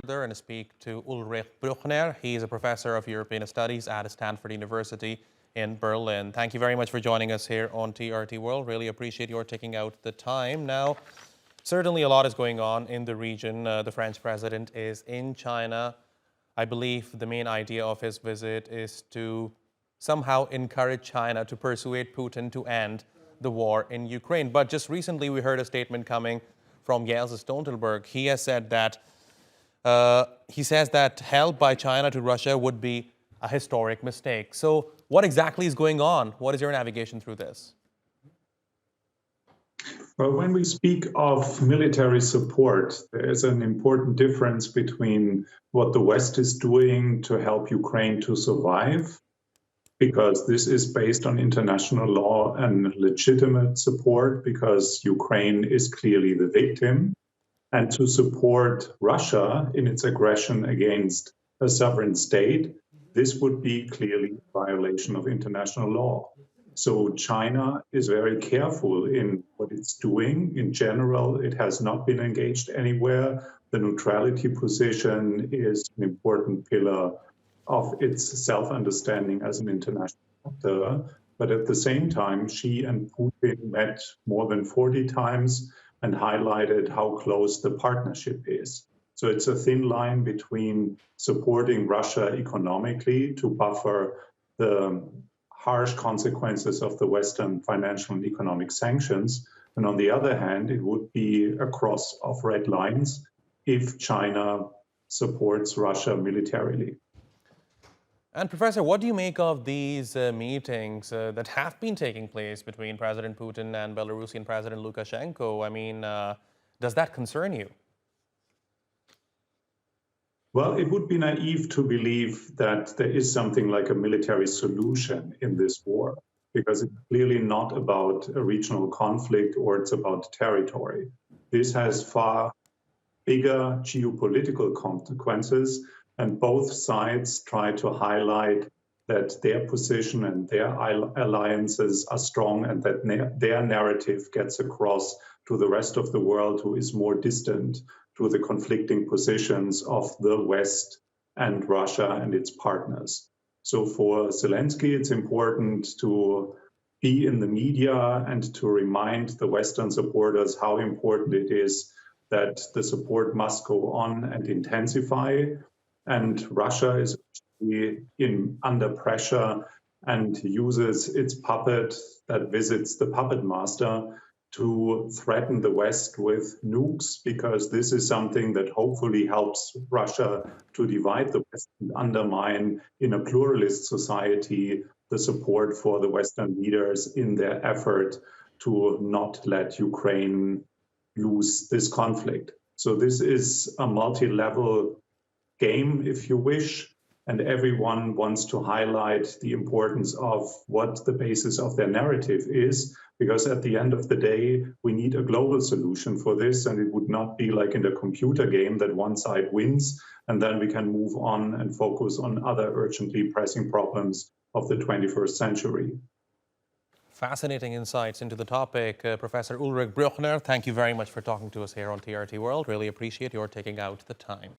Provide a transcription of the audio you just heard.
And speak to Ulrich Brueckner. He is a professor of European Studies at Stanford University in Berlin. Thank you very much for joining us here on TRT World. Really appreciate your taking out the time. Now, certainly a lot is going on in the region. The French president is in China. I believe the main idea of his visit is to somehow encourage China to persuade Putin to end the war in Ukraine. But just recently we heard a statement coming from Jens Stoltenberg. He has said that he says that help by China to Russia would be a historic mistake. So what exactly is going on? What is your navigation through this? Well, when we speak of military support, there is an important difference between what the West is doing to help Ukraine to survive, because this is based on international law and legitimate support, because Ukraine is clearly the victim, and to support Russia in its aggression against a sovereign state. This would be clearly a violation of international law. So China is very careful in what it's doing. In general, it has not been engaged anywhere. The neutrality position is an important pillar of its self-understanding as an international actor. But at the same time, Xi and Putin met more than 40 times and highlighted how close the partnership is. So it's a thin line between supporting Russia economically to buffer the harsh consequences of the Western financial and economic sanctions. And on the other hand, it would be a cross of red lines if China supports Russia militarily. And Professor, what do you make of these meetings that have been taking place between President Putin and Belarusian President Lukashenko? I mean, does that concern you? Well, it would be naive to believe that there is something like a military solution in this war, because it's clearly not about a regional conflict or it's about territory. This has far bigger geopolitical consequences, and both sides try to highlight that their position and their alliances are strong and that their narrative gets across to the rest of the world who is more distant to the conflicting positions of the West and Russia and its partners. So for Zelensky, it's important to be in the media and to remind the Western supporters how important it is that the support must go on and intensify. And Russia is under pressure and uses its puppet that visits the puppet master to threaten the West with nukes, because this is something that hopefully helps Russia to divide the West and undermine, in a pluralist society, the support for the Western leaders in their effort to not let Ukraine lose this conflict. So this is a multi-level game, if you wish, and everyone wants to highlight the importance of what the basis of their narrative is, because at the end of the day, we need a global solution for this, and it would not be like in the computer game that one side wins, and then we can move on and focus on other urgently pressing problems of the 21st century. Fascinating insights into the topic. Professor Ulrich Brueckner, thank you very much for talking to us here on TRT World. Really appreciate your taking out the time.